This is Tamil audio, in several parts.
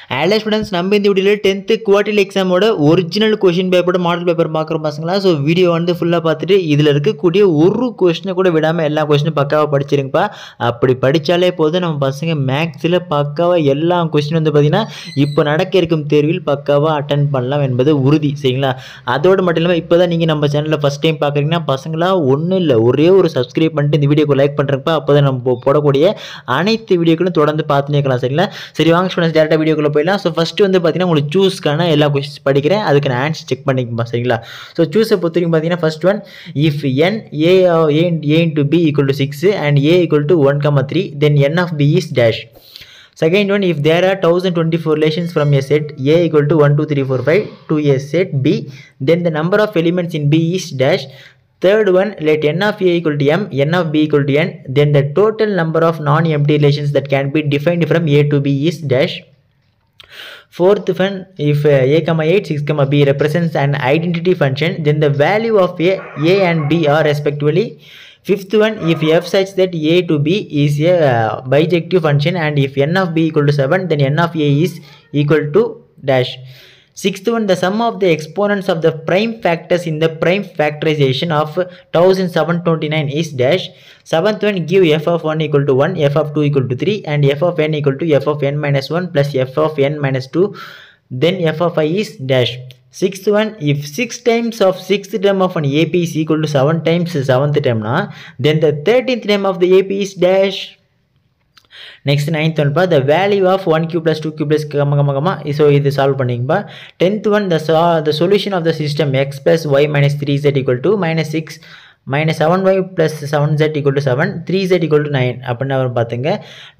Hello students, நம்ம இந்த வீடியோல 10th குவார்டர்லி எக்ஸாமோட ஒரிஜினல் क्वेश्चन பேப்பரோட மாடல் பேப்பர் பார்க்குறோம் பசங்களா. ஸோ வீடியோ வந்து ஃபுல்லாக பார்த்துட்டு இதில் இருக்கக்கூடிய ஒரு கொஸ்டினை கூட விடாமல் எல்லா கொஸ்டினும் பக்காவாக படிச்சிருங்கப்பா. அப்படி படித்தாலே போதும், நம்ம பசங்க மேக்ஸில் பக்காவாக எல்லா கொஸ்டின் வந்து பார்த்திங்கன்னா இப்போ நடக்க இருக்கும் தேர்வில் பக்காவாக அட்டன் பண்ணலாம் என்பது உறுதி. சரிங்களா? அதோடு மட்டும் இல்லாமல் இப்போ தான் நீங்கள் நம்ம சேனலில் ஃபஸ்ட் டைம் பார்க்குறீங்கன்னா பசங்களா ஒன்றும் இல்லை, ஒரே ஒரு சப்ஸ்கிரைப் பண்ணிட்டு இந்த வீடியோக்கு லைக் பண்ணுறப்ப அப்போ தான் நம்ம போடக்கூடிய அனைத்து வீடியோக்களும் தொடர்ந்து பார்த்துனே இருக்கலாம். சரிங்களா? சரி வாங்க ஸ்டூடெண்ட்ஸ், டேரெக்டாக வீடியோக்குள்ளே போயிடலாம். ஸோ ஃபஸ்ட்டு வந்து பார்த்தீங்கன்னா உங்களுக்கு சூஸ்க்கான எல்லா கொஸ்டின்ஸ் படிக்கிறேன், அதுக்கு நான் ஆன்சர் செக் பண்ணிக்கப்பா. சரிங்களா? ஸோ சூஸை பொறுத்த வரைக்கும் பார்த்தீங்கன்னா first one, if n a into b equal to 6 and a equal to 1, 3 then n of b is dash. Second one, if there are 1024 relations from a set a equal to 1 2 3 4 5 to a set b, then the number of elements in b is dash. Third one, let n of a equal to m, n of b equal to n, then the total number of non-empty relations that can be defined from a to b is dash. Fourth one, if a, 8, 6, b represents an identity function, then the value of a and b are respectively. Fifth one, if f such that a to b is a bijective function and if n of b equal to 7, then n of a is equal to dash. Sixth one, the sum of the exponents of the prime factors in the prime factorization of 1729 is dash. Seventh one, give f of 1 equal to 1, f of 2 equal to 3 and f of n equal to f of n minus 1 plus f of n minus 2, then f of I is dash. Sixth one, if 6 times of 6th term of an AP is equal to 7 times 7th term, then the 13th term of the AP is dash. Next, ninth one, the value of 1 cube plus 2 cube plus comma. So this solve பண்ணிங்கப்பா. 10th one, the solution of the system x plus y minus 3z equal to minus 6 minus 7y plus 7z equal to 7, 3z equal to 9 அப்படின்னா பார்த்துங்க.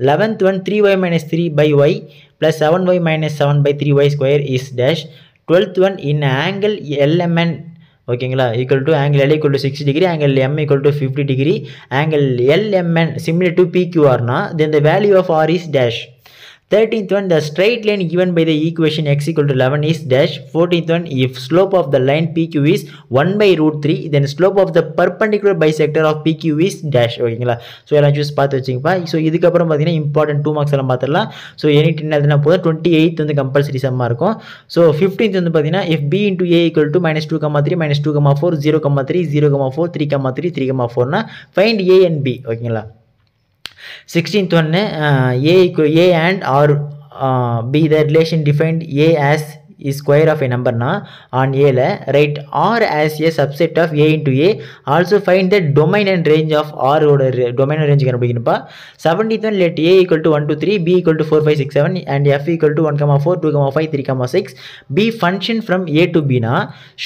11th one, 3y minus 3 by y plus 7y minus 7 by 3y square is dash. 12th one, in angle LMN ஓகேங்களா equal to angle L equal to 60 degree, angle M equal to 50 degree, angle LMN similar to PQR na, then the value of R is dash. 13th one, the straight line given by the equation x equal to 11 is dash. 14th one, if slope of the line PQ is 1 by root 3, then slope of the perpendicular bisector of PQ is dash. ஓகேங்களா? ஸோ எல்லாம் சூஸ் பார்த்து வச்சுங்கப்பா. ஸோ இதுக்கப்புறம் பார்த்தீங்கன்னா இம்பார்ட்டன்ட் 2 மார்க்ஸ் எல்லாம் பார்த்துடலாம். ஸோ எனி டென் எதுனா போதும், 28th வந்து கம்பல்சரி சம்மாக இருக்கும். ஸோ 15th வந்து பார்த்தீங்கன்னா if b into a equal to minus 2, 3 minus 2, 4 0, 3 0, 4 3, 3 3, 4 னா find a and b. ஓகேங்களா? 16th one, a and or b the relation defined a as is square of a number na, on a la write r as a subset of a into a. Also find the domain and range of r oda domain and range கண்டுபிடிக்கணும்ப்பா. 17th one, let a equal to 1 to 3, b equal to 4 5 6 7 and f equal to 1 4 2 5 3 6 b function from a to b na,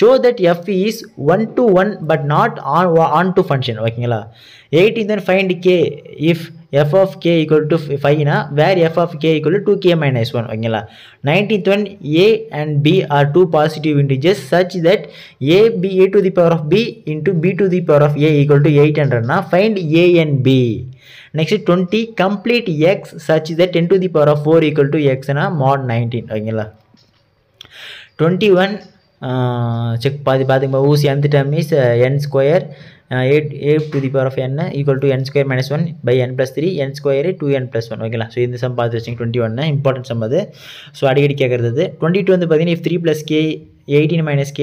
show that f is 1 to 1 but not on to function. ஓகேங்களா? 18th one, find k if f of k equal to 5 na, where f of k equal to 2k minus 1. ஓகேங்களா? 19th one, a and b are two positive integers such that a to the power of b into b to the power of a equal to 800 na, find a and b. Next 20, complete x such that 10 to the power of 4 equal to x na mod 19. ஓகேங்களா? 21, check பாத்துங்க, whose nth term is n square 8 to the power of n equal to n square minus 1 by n plus 3 n square 2n plus 1. ஓகேங்களா? ஸோ இந்த சம் பார்த்து வச்சுங்க. 21 இம்பார்ட்டன்ட் சம் அது. ஸோ அடிக்கடி கேட்குறது. 22 வந்து பார்த்தீங்கன்னா if 3 plus k 18 minus k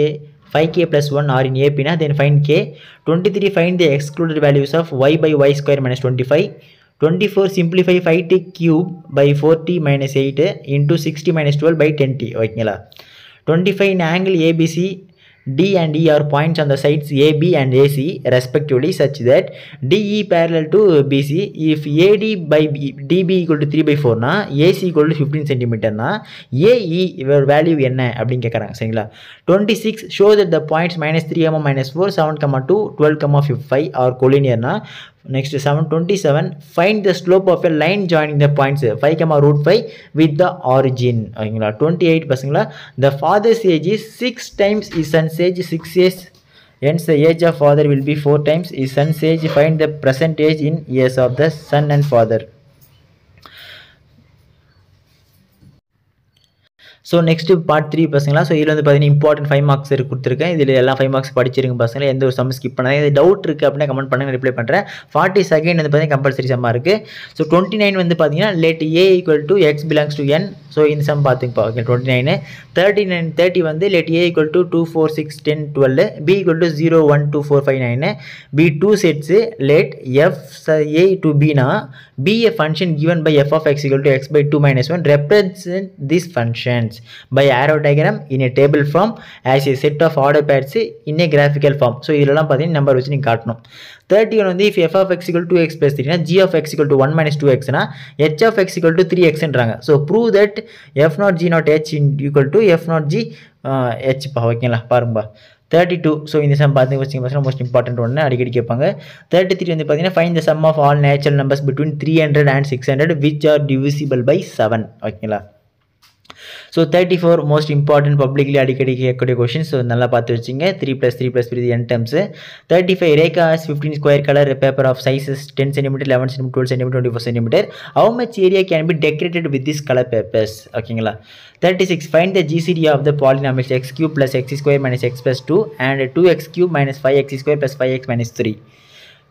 5k plus 1 are in AP na, then find k. 23, find the excluded values of y by y square minus 25. 24, simplify 5t cube by 4t minus 8 into 60 minus 12 by 10t. ஓகேங்களா? 25, in angle ABC D and E are points on the sides AB and AC respectively such that DE parallel to BC. If AD by DB equal to 3 by 4 na, AC equal to 15 cm na, AE value என்ன அப்படின்னு கேட்குறாங்க. சரிங்களா? 26, show that the points minus 3, minus 4, 7, 2, 12, 5 are collinear na. Next 27, find the slope of a line joining the points 5, root 5 with the origin. ஓகேங்களா? 28 பசங்களா, the father's age is 6 times his son's age 6 years, hence the age of father will be 4 times his son's age. Find the present age in years of the son and father. So next part 3 பசங்களா. ஸோ இதில் வந்து பார்த்தீங்கன்னா இம்பார்ட்டன்ட் 5 மார்க்ஸ் கொடுத்துருக்கேன். இதில் எல்லாம் 5 மார்க்ஸ் படிச்சிருங்க பசங்களா. எந்த ஒரு சம் ஸ்கிப் பண்ணாங்க. இது டவுட் இருக்குது அப்படின்னா கமெண்ட் பண்ணுங்க, ரிப்ளை பண்ணுறேன். 42nd வந்து பார்த்தீங்கன்னா கம்பல்சரி சம்மா இருக்குது. ஸோ 29 வந்து பார்த்தீங்கன்னா let a equal to x belongs to n. So இந்த சம் பார்த்துங்கப்பா. ஓகே 29. 30 வந்து let a equal to 2 4 6 10 12 b equal to 0 1 2 4 5 9 b 2 sets let f a to b na be a function given by f of x equal to x by 2 minus 1. Represent these functions by arrow diagram in a table form as a set of order pairs in a graphical form. So இதெல்லாம் பார்த்தீங்கன்னா நம்பர் வச்சு நீங்கள் காட்டணும். 31 வந்து if f of x equal to 2x plus 3 na g of x equal to 1 minus 2x na h of x equal to 3x ன்றாங்க. So prove that f not g not h equal to f not g h பா. ஓகேங்களா பாருங்கப்பா. 32. ஸோ இந்த சம் பார்த்து வச்சுங்க மோஸ்ட் இம்பார்ட்டன்ட் ஒன்று அடிக்கடி கேட்பாங்க. 33 வந்து பார்த்தீங்கன்னா find the sum of all natural numbers between 300 and 600 which are divisible by 7. ஓகேங்களா. ஸோ 34 மோஸ்ட் இம்பார்ட்டன்ட் பப்ளிக்லி அடிக்கடி கேட்கக்கூடிய கொஷின். ஸோ நல்லா பார்த்து வச்சுங்க. 3 + 3 + 3 n terms. 35 Rekha has 15 square color paper of sizes 10 cm, 11 cm, 12 cm, 24 cm. How much area can be decorated with this color papers? ஓகேங்களா. 36 find the GCD of the polynomials x cube plus x square minus x plus 2 and 2x cube minus 5x square plus 5x minus 3.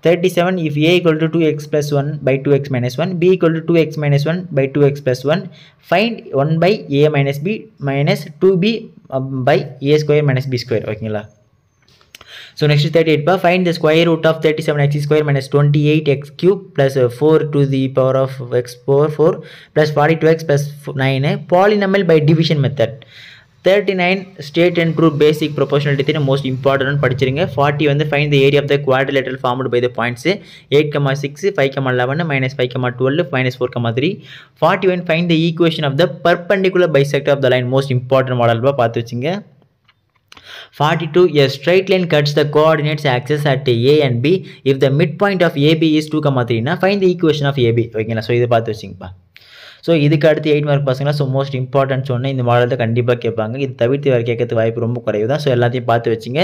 37 if a equal to 2x plus 1 by 2x minus 1, b equal to 2x minus 1 by 2x plus 1, find 1 by a minus b minus 2b by a square minus b square. ஓகேங்களா. So next 38 pa find the square root of 37x square minus 28x cube plus 4 to the power of x power 4 plus 42x plus 9 polynomial by division method. 39 state and prove basic proportionality theorem most important படிச்சிருங்க. 40 வந்து find the area of the quadrilateral formed by the points 8,6 5,11 minus 5,12 minus 4,3. 41 find the equation of the perpendicular bisector of the line most important model பார்த்து வச்சுங்க. 42 a straight line cuts the coordinates axis at a and b if the midpoint of ab is 2,3 na find the equation of ab. ஓகேங்களா. ஸோ இதை பார்த்து வச்சுங்கப்பா. ஸோ இதுக்கு அடுத்து 8 மார்க் பசங்களா. ஸோ மோஸ்ட் இம்பார்ட்டன்ட் சொன்னால் இந்த மாடல் தான் கண்டிப்பாக கேட்பாங்க. இது தவிர்த்து வேறு கேட்கறது வாய்ப்பு ரொம்ப குறைவு தான். ஸோ எல்லாத்தையும் பார்த்து வச்சுங்க.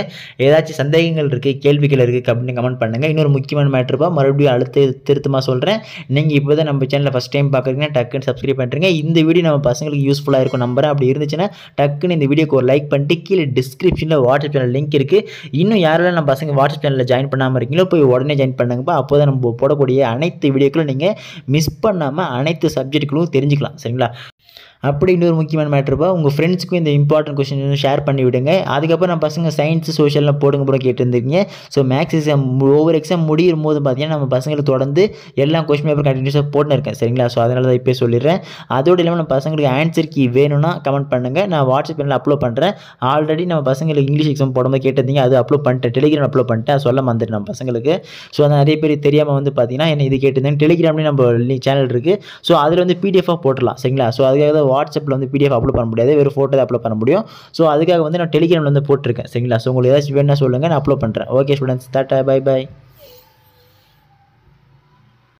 ஏதாச்சும் சந்தேகங்கள் இருக்குது, கேள்விகள் இருக்குது அப்படின்னு கமெண்ட் பண்ணுங்கள். இன்னொரு முக்கியமான மேட்ருப்பா மறுபடியும் திருத்தமாக சொல்கிறேன். நீங்கள் இப்போ தான் நம்ம சேனலில் ஃபஸ்ட் டைம் பார்க்குறீங்கன்னா டக்குன்னு சப்ஸ்கிரைப் பண்ணுறீங்க. இந்த வீடியோ நம்ம பசங்களுக்கு யூஸ்ஃபுல்லாக இருக்கும் நம்புறேன். அப்படி இருந்துச்சுன்னா டக்குன்னு இந்த வீடியோக்கு ஒரு லைக் பண்ணிட்டு கீழே டிஸ்கிரிப்ஷனில் வாட்ஸ்அப் சேனல் லிங்க் இருக்குது. இன்னும் யாரெல்லாம் நம்ம பசங்க வாட்ஸ்அப் சேனலில் ஜாயின் பண்ணாமல் இருக்கீங்களோ போய் உடனே ஜாயின் பண்ணுங்கப்பா. அப்போ தான் நம்ம போடக்கூடிய அனைத்து வீடியோக்களும் நீங்கள் மிஸ் பண்ணாமல் அனைத்து சப்ஜெக்ட்டுகளும் தெரிஞ்சுக்கலாம். சரிங்களா. அப்படி இன்னொரு முக்கியமான மேட்ருப்பா உங்கள் ஃப்ரெண்ட்ஸுக்கும் இந்த இம்பார்ட்டன்ட் கொஸ்டின் ஷேர் பண்ணி விடுங்க. அதுக்கப்புறம் நம்ம பசங்க சயின்ஸ் சோஷியல்லாம் போடுங்க போட கேட்டுருந்துருக்கீங்க. ஸோ மேக்ஸ் எக்ஸாம் ஒவ்வொரு எக்ஸாம் முடியும் போது பார்த்தீங்கன்னா நம்ம பசங்களுக்கு தொடர்ந்து எல்லா கொஸ்டின் பேப்பர் கண்டினியூஸாக போட்டுன்னு இருக்கேன். சரிங்களா. ஸோ அதனால தான் இப்போ சொல்லிடுறேன். அதோடு இல்லாமல் நம்ம பசங்களுக்கு ஆன்சர் கீ வேணும்னா கமெண்ட் பண்ணுங்கள். நான் வாட்ஸ்அப் சேனலில் அப்லோட் பண்ணுறேன். ஆல்ரெடி நம்ம பசங்களுக்கு இங்கிலீஷ் எக்ஸாம் போடும்போது கேட்டிருந்தீங்க, அது அப்லோட் பண்ணிட்டேன். டெலிகிராம் அப்லோட் பண்ணிட்டேன். சொல்ல வந்துட்டேன் நம்ம பசங்களுக்கு. ஸோ அதை நிறைய பேர் தெரியாமல் வந்து பார்த்தீங்கன்னா என்ன இது கேட்டிருந்தேன். டெலிகிராம்லேயும் நம்ம சேனல் இருக்குது. ஸோ அதில் வந்து பிடிஎஃபாக போட்டுடலாம். சரிங்களா. ஸோ அதுக்காக தான் வாட்ஸ்அப்பில் வந்து பிடிஎஃப் அப்லோட் பண்ண முடியாது, வெறும் ஃபோட்டோ அப்லோட் பண்ண முடியும். ஸோ அதுக்காக வந்து நான் டெலிகிராமில் வந்து போட்டிருக்கேன். சரிங்களா. ஸோ உங்களுக்கு ஏதாச்சும் வேணும்னா சொல்லுங்கள், நான் அப்லோட் பண்ணுறேன். Okay students, tata bye by.